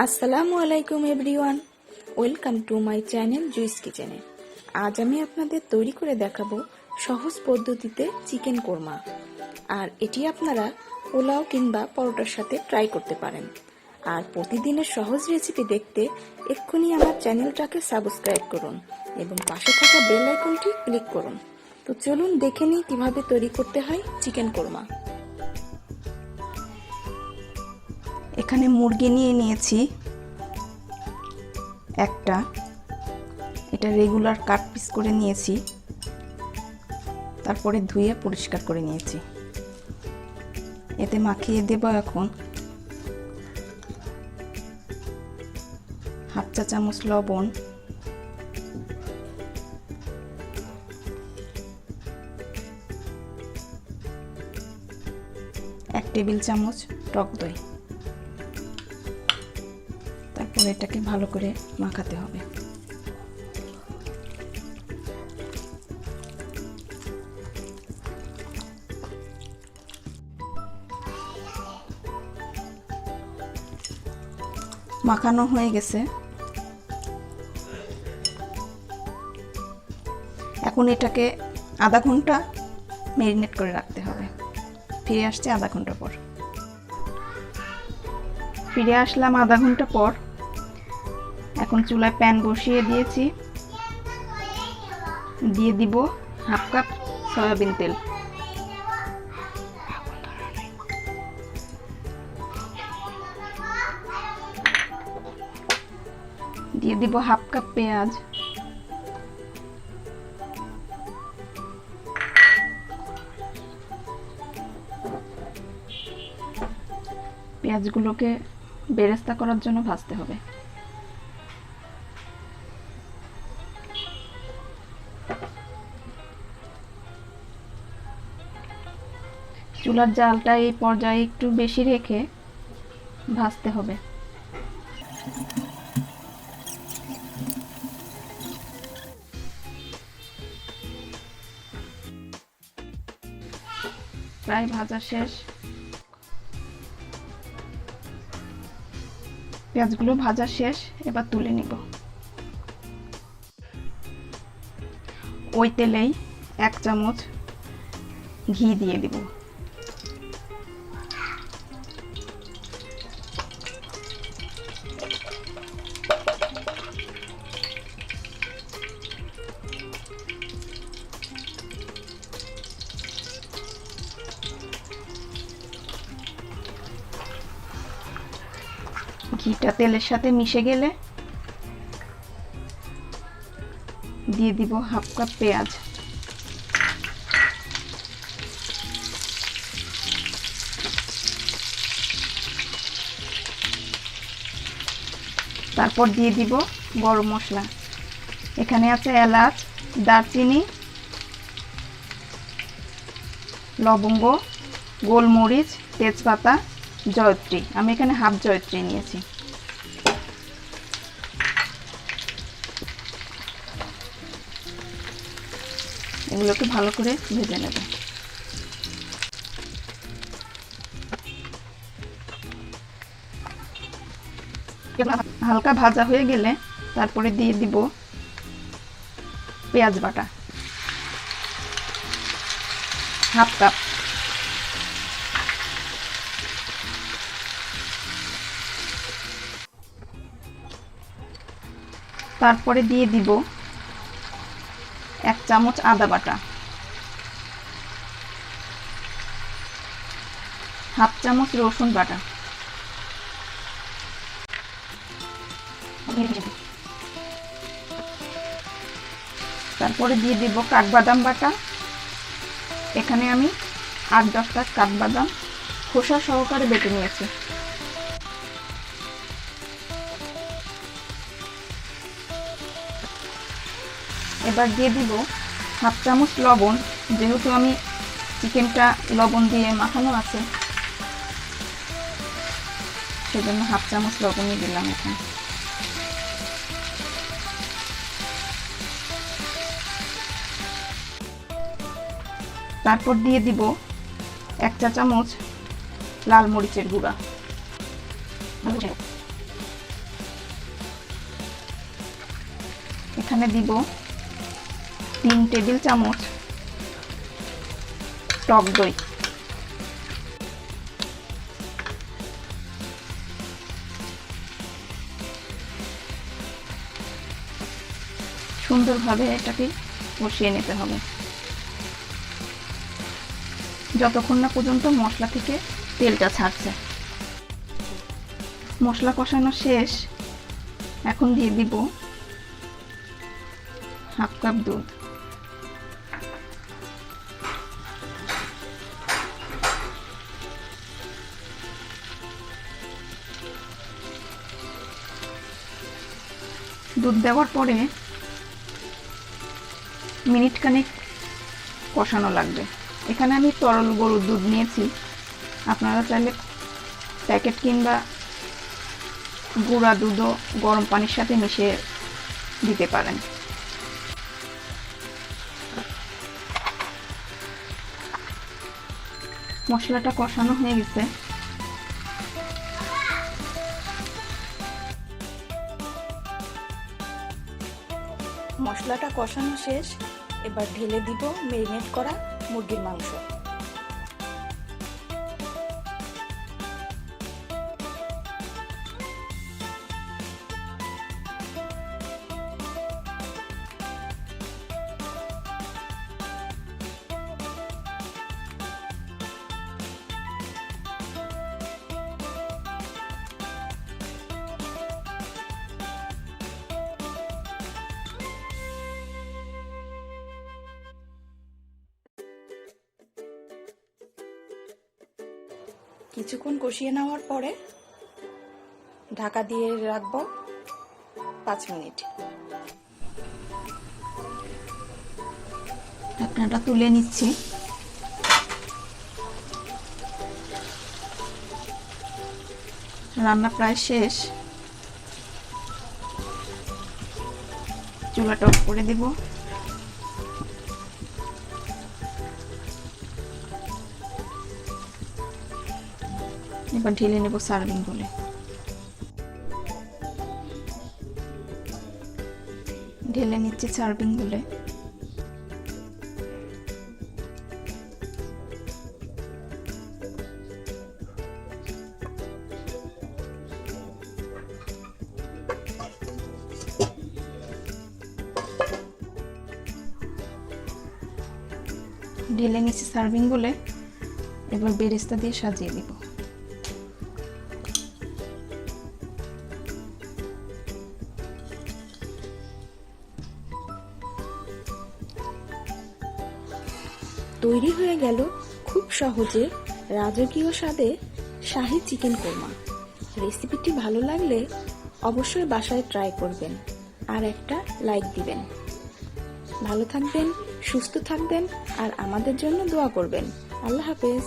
আসসালামু আলাইকুম everyone, welcome to my channel juice কিচেনে। আজ আমি আপনাদের তৈরি করে দেখাবো সহজ পদ্ধতিতে চিকেন কোরমা। আর এটি আপনারা পোলাও কিংবা পরোটার সাথে ট্রাই করতে পারেন। আর প্রতিদিনের সহজ রেসিপি দেখতে এক্ষুনি আমার চ্যানেলটাকে সাবস্ক্রাইব করুন এবং পাশে থাকা বেল আইকনটি ক্লিক করুন। তো চলুন দেখে নিই কিভাবে তৈরি করতে হয় চিকেন কোরমা। এখানে মুরগি নিয়ে নিয়েছি একটা, এটা রেগুলার কাট পিস করে নিয়েছি, তারপরে ধুয়ে পরিষ্কার করে নিয়েছি। এতে মাখিয়ে দেব এখন হাফ চা চামচ লবণ, এক টেবিল চামচ টক দই। তারপর এটাকে ভালো করে মাখাতে হবে। মাখানো হয়ে গেছে, এখন এটাকে আধা ঘন্টা ম্যারিনেট করে রাখতে হবে। ফিরে আসছে আধা ঘন্টা পর। ফিরে আসলাম আধা ঘন্টা পর। এখন চুলায় প্যান বসিয়ে দিয়েছি, দিয়ে দিব হাফ কাপ সয়াবিন তেল, দিয়ে দিব হাফ কাপ পেঁয়াজ, পেঁয়াজগুলোকে বেরেস্তা করার জন্য ভাজতে হবে। চুলার জালটা এই পর্যায়ে একটু বেশি রেখে ভাজতে হবে। প্রায় ভাজা শেষ, পেঁয়াজগুলো ভাজা শেষ, এবার তুলে নিব। ওই তেলেই এক চামচ ঘি দিয়ে দিব। ঘিটা তেলের সাথে মিশে গেলে দিয়ে দিব হাফ কাপ পেঁয়াজ, তারপর দিয়ে দিব গরম মশলা। এখানে আছে এলাচ, দারচিনি, লবঙ্গ, গোলমরিচ, তেজপাতা, জয়ত্রী। আমি এখানে হাফ জয়ত্রী নিয়েছি। এগুলোকে ভালো করে ভেজে নেব। হালকা ভাজা হয়ে গেলে তারপরে দিয়ে দিব পেঁয়াজ বাটা হাফ কাপ, তারপরে দিয়ে দিব এক চামচ আদা বাটা, হাফ চামচ রসুন বাটা, তারপরে দিয়ে দিব কাঠবাদাম বাটা। এখানে আমি 8-10টা কাঠবাদাম খোসা সহকারে বেটে নিয়েছি। এবার দিয়ে দিব হাফ চামচ লবণ, যেহেতু আমি চিকেনটা লবণ দিয়ে মাখানো আছে সেজন্য হাফ চামচ লবণই দিলাম এখন। তারপর দিয়ে দিব এক চা চামচ লাল মরিচের গুঁড়া, এখানে দিব 3 টেবিল চামচ টক দই। সুন্দরভাবে এটাকে কষিয়ে নিতে হবে যতক্ষণ না পর্যন্ত মশলা থেকে তেলটা ছাড়ছে। মশলা কষানো শেষ, এখন দিয়ে দিব হাফ কাপ দুধ। দুধ দেওয়ার পরে মিনিট খানেক কষানো লাগবে। এখানে আমি তরল গরুর দুধ নিয়েছি, আপনারা চাইলে প্যাকেট কিংবা গুঁড়া দুধও গরম পানির সাথে মিশিয়ে দিতে পারেন। মশলাটা কষানো হয়ে গেছে, মশলাটা কষানো শেষ, এবার ঢেলে দিব মেরিনেট করা মুরগির মাংস। কিছুক্ষণ কষিয়ে নেওয়ার পরে ঢাকা দিয়ে রাখবো 5 মিনিট। ঢাকনাটা তুলে নিচ্ছি। রান্না প্রায় শেষ, চুলাটা অফ করে দেব। এবার ঢেলে নেব সার্ভিং বলে। ঢেলে নিচ্ছি সার্ভিং বলে। ঢেলে নিচ্ছি সার্ভিং বলে, এবার বেরেস্তা দিয়ে সাজিয়ে দিব। তৈরি হয়ে গেল খুব সহজে রাজকীয় স্বাদে শাহী চিকেন কোরমা। রেসিপিটি ভালো লাগলে অবশ্যই বাসায় ট্রাই করবেন আর একটা লাইক দিবেন। ভালো থাকবেন, সুস্থ থাকবেন আর আমাদের জন্য দোয়া করবেন। আল্লাহ হাফেজ।